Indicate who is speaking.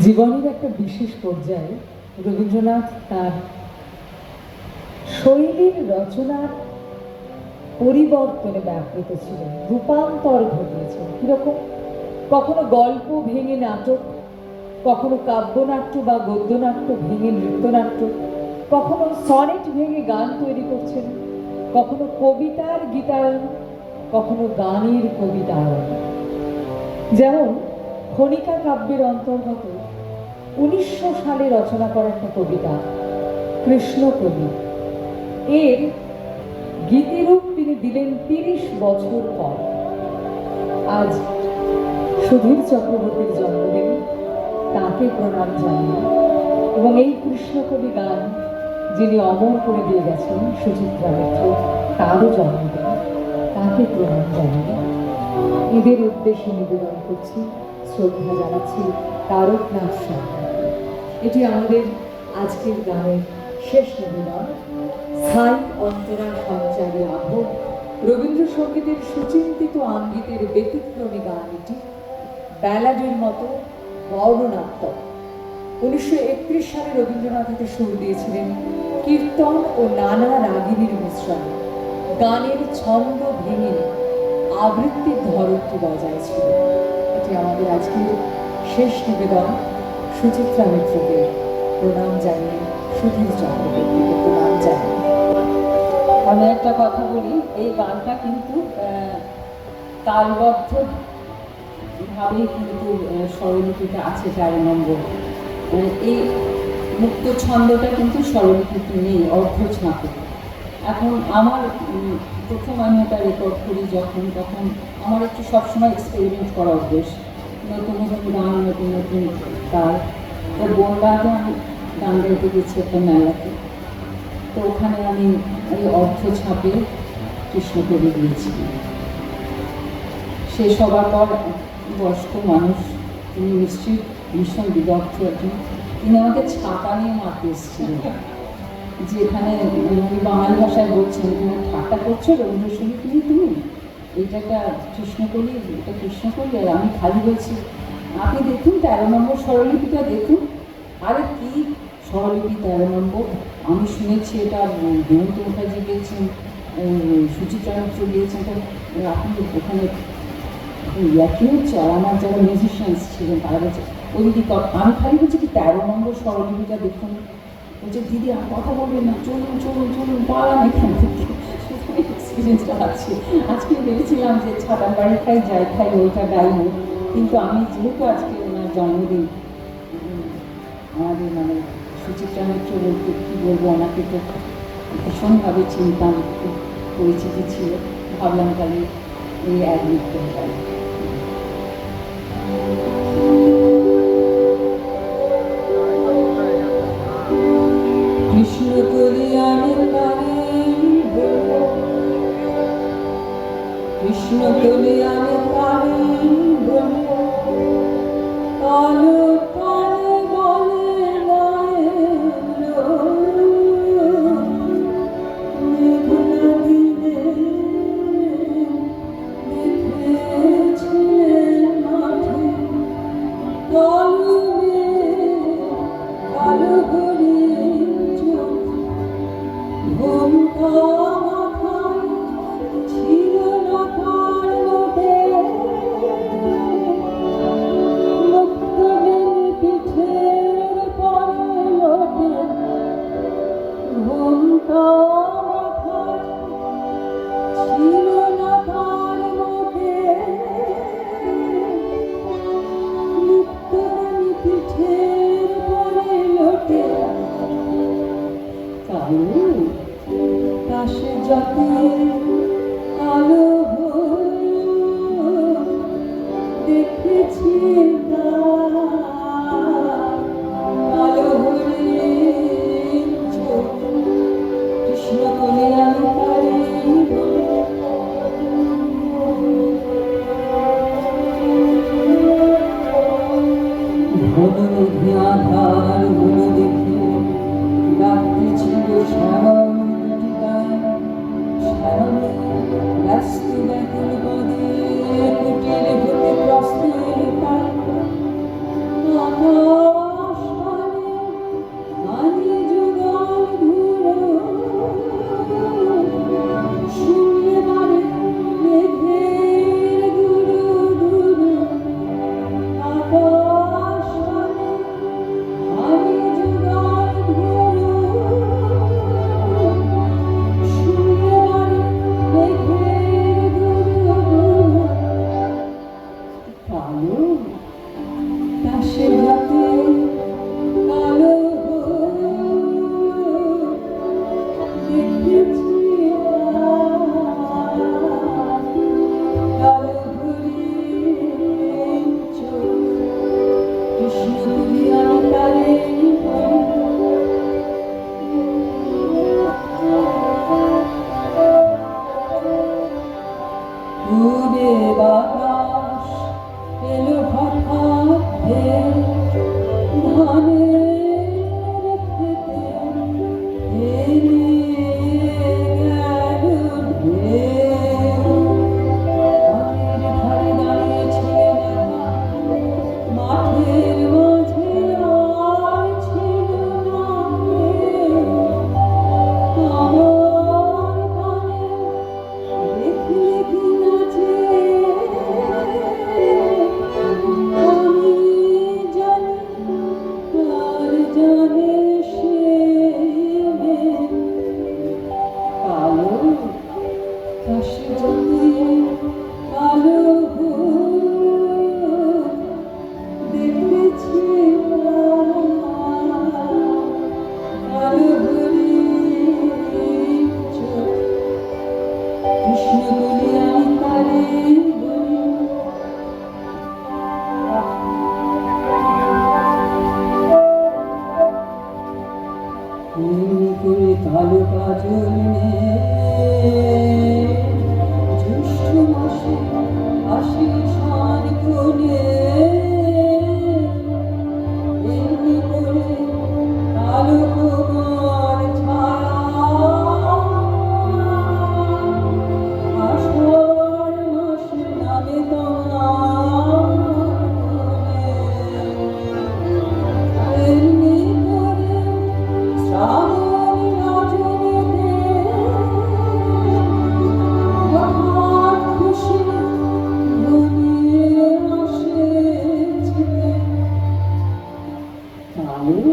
Speaker 1: জীবনের একটা বিশেষ পর্যায়ে রবীন্দ্রনাথ তার শৈলীর রচনার পরিবর্তনে ব্যাপৃত ছিলেন, রূপান্তর ঘটিয়েছেন। কিরকম? কখনো গল্প ভেঙে নাটক, কখনো কাব্যনাট্য বা গদ্যনাট্য ভেঙে নৃত্যনাট্য, কখনো সনেট ভেঙে গান তৈরি করছেন, কখনো কবিতার গীতায়ন, কখনো গানের কবিতায়ন। যেমন খনিকা কাব্যের অন্তর্গত 1900 সালে রচনা করা একটা কবিতা কৃষ্ণকলি, এর গীতিরূপ তিনি দিলেন 30 বছর পর। আজ সুধীর চক্রবর্তীর জন্মদিন, তাকে প্রণাম জানিয়ে এবং এই কৃষ্ণকবি গান যিনি অমর করে দিয়ে গেছেন সুচিত্রা মিত্র, তারও জন্মদিন, তাকে প্রণাম জানিয়ে এদের উদ্দেশ্যে নিবেদন করছি, শ্রদ্ধা জানাচ্ছি তারকনাথ সরকার। এটি আমাদের আজকের গানের শেষ নিবেদন। স্থায়ী অন্তরা সঞ্চারী আবহ, রবীন্দ্রসঙ্গীতের সুচিন্তিত আঙ্গিকের ব্যতিক্রমী গান এটি, ব্যালাডের মতো বর্ণনাত্মক। 1931 সালে রবীন্দ্রনাথ এতে সুর দিয়েছিলেন কীর্তন ও নানা রাগিনীর মিশ্রণে। গানের ছন্দ ভেঙে আবৃত্তির ধরনটি বজায় ছিল। এটি আমাদের আজকের শেষ নিবেদন। সুচিত্রা মিত্রকে প্রণাম জানিয়ে, সুধীর চক্রবর্তীকে প্রণাম জানিয়ে আমি একটা কথা বলি, এই গানটা কিন্তু তালবদ্ধ ভাবেই কিন্তু স্বরলিপিতে আছে 13 নম্বর। এই মুক্ত ছন্দটা কিন্তু স্বরলিপিতে নেই, অর্ধ ছাঁপে। এখন আমার প্রথম আমি এটা রেকর্ড করি যখন, তখন আমার একটু সবসময় এক্সপেরিমেন্ট করা অভ্যেস, নতুন নতুন গান, নতুন নতুন তার। তো বনগাঁতে আমি গান গাইতে গেছি একটা মেলাতে, তো ওখানে আমি এই অর্ধ ছাপে কৃষ্ণকবি দিয়েছি। শেষ হবার পর বয়স্ক মানুষ, তিনি নিশ্চিত ভীষণ বিদগ্ধ একজন, তিনি আমাকে ছাতা নিয়ে মারতে এসেছিলেন, যে এখানে উনি বাঙালি ভাষায় বলছেন, এখানে ঠাট্টা করছো রবীন্দ্রসঙ্গীত নিয়ে তুমি, এইটা একটা কৃষ্ণকলি, এটা কৃষ্ণকলি। আর আমি খালি বলছি, আপনি দেখুন 13 নম্বর স্বরলিপিটা দেখুন। আরে কি স্বরলিপি 13 নম্বর? আমি শুনেছি এটা হেমন্ত মুখার্জি গিয়েছেন, সুচিত্রা মিত্র গিয়েছেন, তো আপনি ওখানে ইয়াকি হচ্ছে। আর আমার যারা মিউজিশিয়ানস ছিলেন তারা বলছে, ওই দিদি আমি খালি বলছি কি 13 নম্বর স্বরলিপিটা দেখুন। বলছে দিদি আর কথা বলবেন না, চলুন চলুন চলুন, পালান এখান থেকে। এক্সপিরিয়েন্সটা আছে। আজকে ভেবেছিলাম যে ছাতার বাড়ি খাই যাই খাই ওইটা গাইব, কিন্তু আমি যেহেতু আজকে ওনার জন্মদিন, আমাদের মানে সুচিত্রা মিত্র বলতে কী বলবো, ওনাকে তো ভীষণভাবে চিন্তাম, খুব পরিচিতি ছিল, ভাবলাম তাহলে এই অ্যাডমিট করে যাই। কৃষ্ণকলি আমি পারি বলবো, কৃষ্ণকলি আমি পারি বলবো, কালো কালো বলে মেঘনা দিনে দেখেছিলেন মাঠে কালো কালো ঘড়ি চোখ, ঘোমটা মাথায় ছিল না তার লোটে, মুক্তদিন পিঠের পরে লোটে, ঘোমটা মাথায় ছিল না তার লোটে, মুক্তদিন পিঠের পরে লোটে। কালো কাশে যতে কালো দেখেছি কালো হরিণ চোখ, কৃষ্ণকলি আমি পারি ঘনমেঘে আধার হলো দেখে রাত্রি ছিল শ্যামল দুটি গায়ে, শ্যামলে ব্যস্ত ব্যাকুল পদে কুটির হতে প্রস্তুত আকাশ আকাশে রাতে কালো দেখেছি কালো ঘুড়ির চোখ কৃষ্ণগুলি আমি তারে উড়ে বাতাস এলো হঠাৎ ধানের খেতে মাঠের মাঝে আর ছিল না আমার পানে দেখলে কি নাচে আমি জানি আর জানে সে কালো কাশে যদি কালো দেখেছি কালো ঘুড়ির চোখ কৃষ্ণগুলি আমি তারে বলি এমনি করে কালো কাজল জ্যৈষ্ঠ মাসে আসে সার কোণে এমনি করে কালো কোমল ছায়া আষাঢ় মাস নামে তোমার এমনি করে শ্রাবণ রজনীতে হঠাৎ খুশি ঘনিয়ে আসে কালো